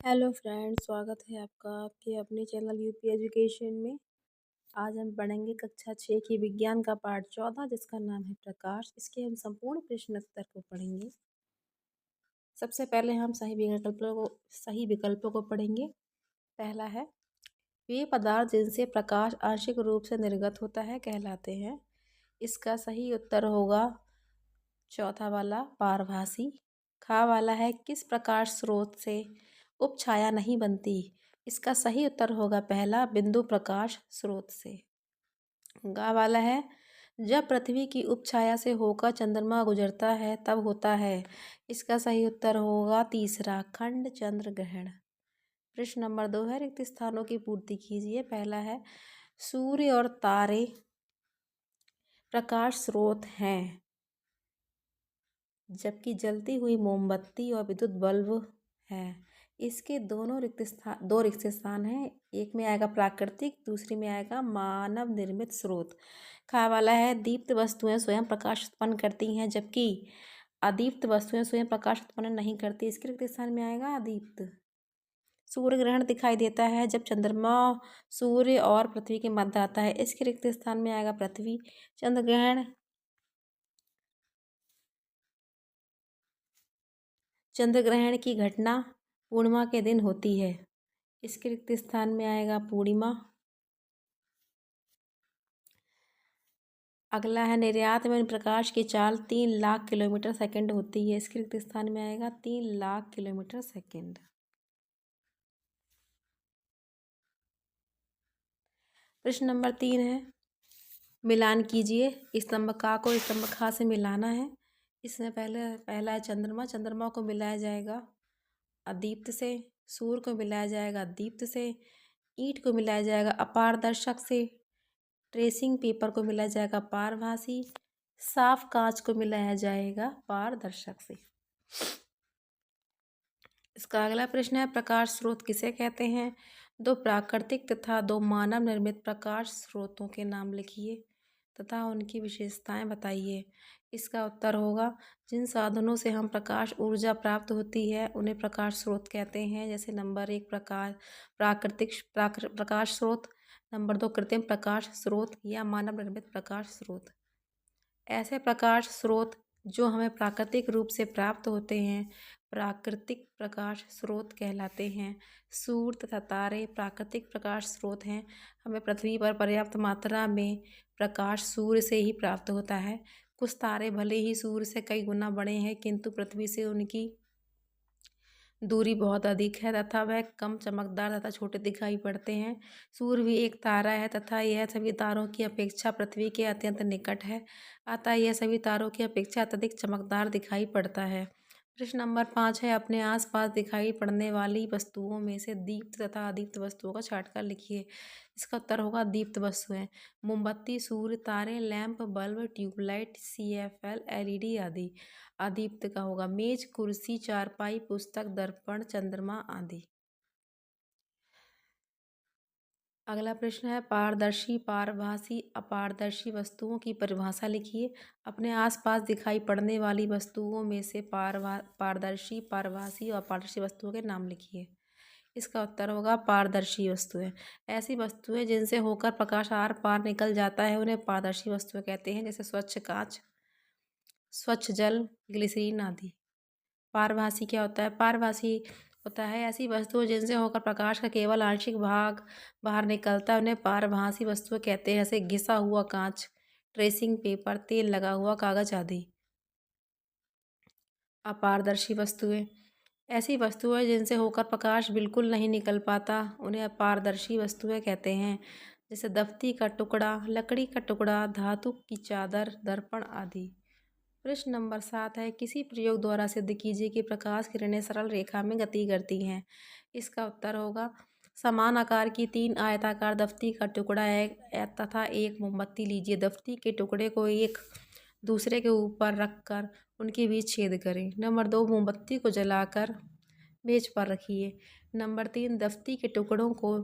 Hello friends, स्वागत है आपका आपके अपने चैनल यूपी एजुकेशन में। आज हम पढ़ेंगे कक्षा 6 की विज्ञान का पाठ 14 जिसका नाम है प्रकाश। इसके हम संपूर्ण प्रश्न उत्तर को पढ़ेंगे। सबसे पहले हम सही विकल्पों को पढ़ेंगे। पहला है, वे पदार्थ जिनसे प्रकाश आंशिक रूप से निर्गत होता है कहलाते हैं। इसका सही उत्तर होगा चौथा वाला, पारभासी। खा वाला है, किस प्रकाश स्रोत से उपछाया नहीं बनती। इसका सही उत्तर होगा पहला, बिंदु प्रकाश स्रोत से। गा वाला है, जब पृथ्वी की उपछाया से होकर चंद्रमा गुजरता है तब होता है। इसका सही उत्तर होगा तीसरा, खंड चंद्र ग्रहण। प्रश्न नंबर 2 है, रिक्त स्थानों की पूर्ति कीजिए। पहला है, सूर्य और तारे प्रकाश स्रोत हैं, जबकि जलती हुई मोमबत्ती और विद्युत बल्ब है। इसके दो रिक्त स्थान हैं। एक में आएगा प्राकृतिक, दूसरे में आएगा मानव निर्मित स्रोत। खा वाला है, दीप्त वस्तुएं स्वयं प्रकाश उत्पन्न करती हैं, जबकि अदीप्त वस्तुएं स्वयं प्रकाश उत्पन्न नहीं करती। इसके रिक्त स्थान में आएगा अदीप्त। सूर्य ग्रहण दिखाई देता है जब चंद्रमा सूर्य और पृथ्वी के मध्य आता है। इसके रिक्त स्थान में आएगा पृथ्वी। चंद्र ग्रहण की घटना पूर्णिमा के दिन होती है। इसके रिक्त स्थान में आएगा पूर्णिमा। अगला है, निर्यात में प्रकाश की चाल 3 लाख किलोमीटर सेकंड होती है। इसके रिक्त स्थान में आएगा 3 लाख किलोमीटर सेकंड। प्रश्न नंबर 3 है, मिलान कीजिए। स्तंभ का को स्तंभ खा से मिलाना है। इसमें पहला है चंद्रमा। चंद्रमा को मिलाया जाएगा अदीप्त से। सूर्य को मिलाया जाएगा दीप्त से। ईंट को मिलाया जाएगा अपारदर्शक से। ट्रेसिंग पेपर को मिलाया जाएगा पारभासी। साफ कांच को मिलाया जाएगा पारदर्शक से। इसका अगला प्रश्न है, प्रकाश स्रोत किसे कहते हैं। 2 प्राकृतिक तथा 2 मानव निर्मित प्रकाश स्रोतों के नाम लिखिए तथा उनकी विशेषताएं बताइए। इसका उत्तर होगा, जिन साधनों से हम प्रकाश ऊर्जा प्राप्त होती है उन्हें प्रकाश स्रोत कहते हैं। जैसे नंबर 1 प्रकाश स्रोत, नंबर 2 कृत्रिम प्रकाश स्रोत या मानव निर्मित प्रकाश स्रोत। ऐसे प्रकाश स्रोत जो हमें प्राकृतिक रूप से प्राप्त होते हैं प्राकृतिक प्रकाश स्रोत कहलाते हैं। सूर्य तथा तारे प्राकृतिक प्रकाश स्रोत हैं। हमें पृथ्वी पर पर्याप्त मात्रा में प्रकाश सूर्य से ही प्राप्त होता है। कुछ तारे भले ही सूर्य से कई गुना बड़े हैं, किंतु पृथ्वी से उनकी दूरी बहुत अधिक है तथा वह कम चमकदार तथा छोटे दिखाई पड़ते हैं। सूर्य भी एक तारा है तथा यह सभी तारों की अपेक्षा पृथ्वी के अत्यंत निकट है, अतः यह सभी तारों की अपेक्षा अत्यधिक चमकदार दिखाई पड़ता है। प्रश्न नंबर 5 है, अपने आसपास दिखाई पड़ने वाली वस्तुओं में से दीप्त तथा अदीप्त वस्तुओं का छांटकर लिखिए। इसका उत्तर होगा दीप्त वस्तुएं, मोमबत्ती, सूर्य, तारे, lamp, bulb, tubelight, CFL, LED आदि। अदीप्त का होगा मेज, कुर्सी, चारपाई, पुस्तक, दर्पण, चंद्रमा आदि। अगला प्रश्न है, पारदर्शी, पारभासी, अपारदर्शी वस्तुओं की परिभाषा लिखिए। अपने आसपास दिखाई पड़ने वाली वस्तुओं में से पारदर्शी, पारभासी और अपारदर्शी वस्तुओं के नाम लिखिए। इसका उत्तर होगा पारदर्शी वस्तुएं। ऐसी वस्तुएं जिनसे होकर प्रकाश आर पार निकल जाता है उन्हें पारदर्शी वस्तुएं कहते हैं। जैसे स्वच्छ कांच, स्वच्छ जल, ग्लिसरीन आदि। पारभासी क्या होता है। पारभासी होता है ऐसी वस्तुएं जिनसे होकर प्रकाश का केवल आंशिक भाग बाहर निकलता है उन्हें पारभासी वस्तुएं कहते हैं। जैसे घिसा हुआ कांच, ट्रेसिंग पेपर, तेल लगा हुआ कागज आदि। अपारदर्शी वस्तुएं ऐसी वस्तुएं जिनसे होकर प्रकाश बिल्कुल नहीं निकल पाता उन्हें अपारदर्शी वस्तुएं कहते हैं। जैसे दफ्ती का टुकड़ा, लकड़ी का टुकड़ा, धातु की चादर, दर्पण आदि। प्रश्न नंबर 7 है, किसी प्रयोग द्वारा सिद्ध कीजिए कि प्रकाश किरणें सरल रेखा में गति करती हैं। इसका उत्तर होगा, समान आकार की 3 आयताकार दफ्ती का टुकड़ा तथा एक मोमबत्ती लीजिए। दफ्ती के टुकड़े को एक दूसरे के ऊपर रखकर उनके बीच छेद करें। नंबर 2, मोमबत्ती को जलाकर मेज पर रखिए। नंबर 3, दफ्ती के टुकड़ों को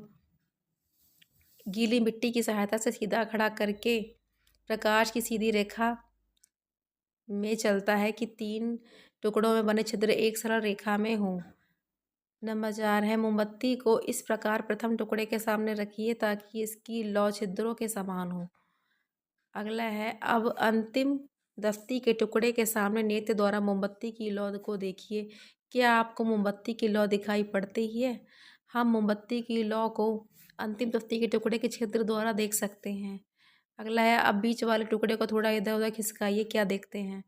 गीली मिट्टी की सहायता से सीधा खड़ा करके प्रकाश की सीधी रेखा में चलता है कि 3 टुकड़ों में बने छिद्र एक सरल रेखा में हों। नंबर 4 है, मोमबत्ती को इस प्रकार प्रथम टुकड़े के सामने रखिए ताकि इसकी लौ छिद्रों के समान हो। अगला है, अब अंतिम दफ्ती के टुकड़े के सामने नेत्र द्वारा मोमबत्ती की लौ को देखिए। क्या आपको मोमबत्ती की लौ दिखाई पड़ती ही है? हम मोमबत्ती की लौ को अंतिम दफ्ती के टुकड़े के छिद्र द्वारा देख सकते हैं। अगला है, अब बीच वाले टुकड़े को थोड़ा इधर उधर खिसकाइए, क्या देखते हैं?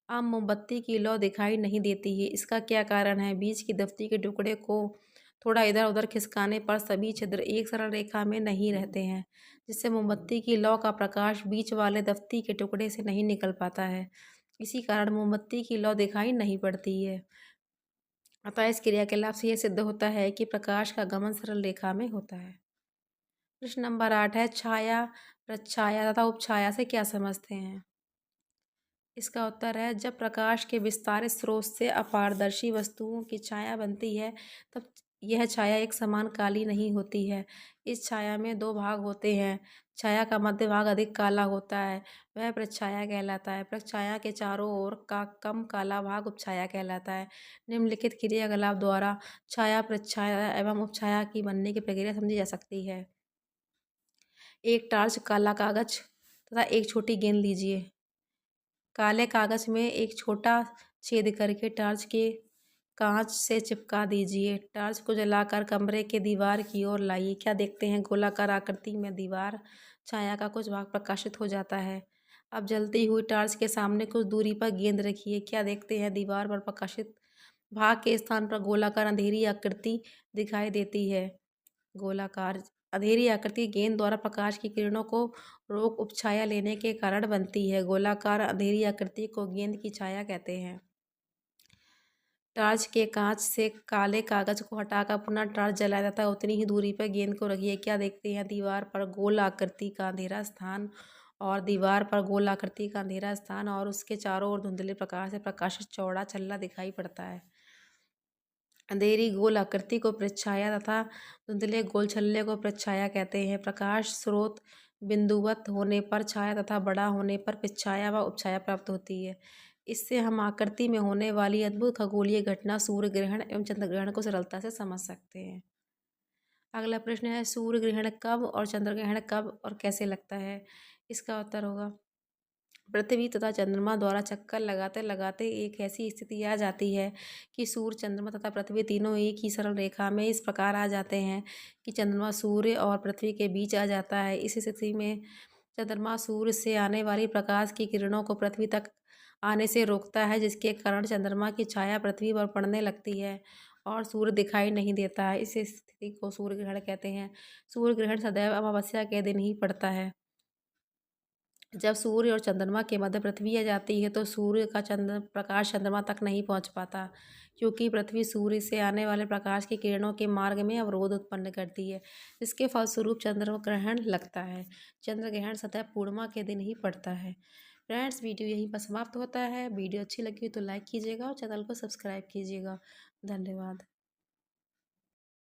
अब मोमबत्ती की लौ दिखाई नहीं देती है, इसका क्या कारण है? बीच की दफ्ती के टुकड़े को थोड़ा इधर उधर खिसकाने पर सभी छिद्र एक सरल रेखा में नहीं रहते हैं, जिससे मोमबत्ती की लौ का प्रकाश बीच वाले दफ्ती के टुकड़े से नहीं निकल पाता है। इसी कारण मोमबत्ती की लौ दिखाई नहीं पड़ती है। अतः इस क्रियाकलाप से यह सिद्ध होता है कि प्रकाश का गमन सरल रेखा में होता है। प्रश्न नंबर 8 है, छाया, प्रच्छाया तथा उपछाया से क्या समझते हैं? इसका उत्तर है, जब प्रकाश के विस्तारित स्रोत से अपारदर्शी वस्तुओं की छाया बनती है तब यह छाया एक समान काली नहीं होती है। इस छाया में दो भाग होते हैं। छाया का मध्य भाग अधिक काला होता है, वह प्रच्छाया कहलाता है। प्रच्छाया के चारों ओर का कम काला भाग उपछाया कहलाता है। निम्नलिखित क्रियाकलाप द्वारा छाया, प्रच्छाया एवं उपछाया की बनने की प्रक्रिया समझी जा सकती है। एक टार्च काला कागज तथा एक छोटी गेंद लीजिए। काले कागज में एक छोटा छेद करके टार्च के कांच से चिपका दीजिए। टार्च को जलाकर कमरे के दीवार की ओर लाइए। क्या देखते हैं? गोलाकार आकृति में दीवार छाया का कुछ भाग प्रकाशित हो जाता है। अब जलती हुई टार्च के सामने कुछ दूरी पर गेंद रखिए। क्या देखते हैं? दीवार पर प्रकाशित भाग के स्थान पर गोलाकार अंधेरी आकृति दिखाई देती है। गोलाकार अंधेरी आकृति गेंद द्वारा प्रकाश की किरणों को रोक उपछाया लेने के कारण बनती है। गोलाकार अंधेरी आकृति को गेंद की छाया कहते हैं। टार्च के कांच से काले कागज को हटाकर पुनः टार्च जलाया जाता है। उतनी ही दूरी पर गेंद को रखिए। क्या देखते हैं? दीवार पर गोल आकृति का अंधेरा स्थान और उसके चारों ओर धुंधले प्रकाश से प्रकाशित चौड़ा छल्ला दिखाई पड़ता है। अंधेरी गोल आकृति को प्रच्छाया तथा धुंधले गोल छल्ले को प्रच्छाया कहते हैं। प्रकाश स्रोत बिंदुवत होने पर छाया तथा बड़ा होने पर प्रच्छाया व उपछाया प्राप्त होती है। इससे हम आकृति में होने वाली अद्भुत खगोलीय घटना सूर्य ग्रहण एवं चंद्र ग्रहण को सरलता से समझ सकते हैं। अगला प्रश्न है, सूर्य ग्रहण कब और चंद्र ग्रहण कब और कैसे लगता है? इसका उत्तर होगा, पृथ्वी तथा चंद्रमा द्वारा चक्कर लगाते लगाते एक ऐसी स्थिति आ जाती है कि सूर्य, चंद्रमा तथा पृथ्वी तीनों एक ही सरल रेखा में इस प्रकार आ जाते हैं कि चंद्रमा सूर्य और पृथ्वी के बीच आ जाता है। इस स्थिति में चंद्रमा सूर्य से आने वाली प्रकाश की किरणों को पृथ्वी तक आने से रोकता है, जिसके कारण चंद्रमा की छाया पृथ्वी पर पड़ने लगती है और सूर्य दिखाई नहीं देता है। इस स्थिति को सूर्य ग्रहण कहते हैं। सूर्य ग्रहण सदैव अमावस्या के दिन ही पड़ता है। जब सूर्य और चंद्रमा के मध्य पृथ्वी आ जाती है तो सूर्य का प्रकाश चंद्रमा तक नहीं पहुंच पाता, क्योंकि पृथ्वी सूर्य से आने वाले प्रकाश की किरणों के मार्ग में अवरोध उत्पन्न करती है, जिसके फलस्वरूप चंद्र ग्रहण लगता है। चंद्र ग्रहण सदैव पूर्णिमा के दिन ही पड़ता है। फ्रेंड्स, वीडियो यहीं पर समाप्त होता है। वीडियो अच्छी लगी तो लाइक कीजिएगा और चैनल को सब्सक्राइब कीजिएगा। धन्यवाद।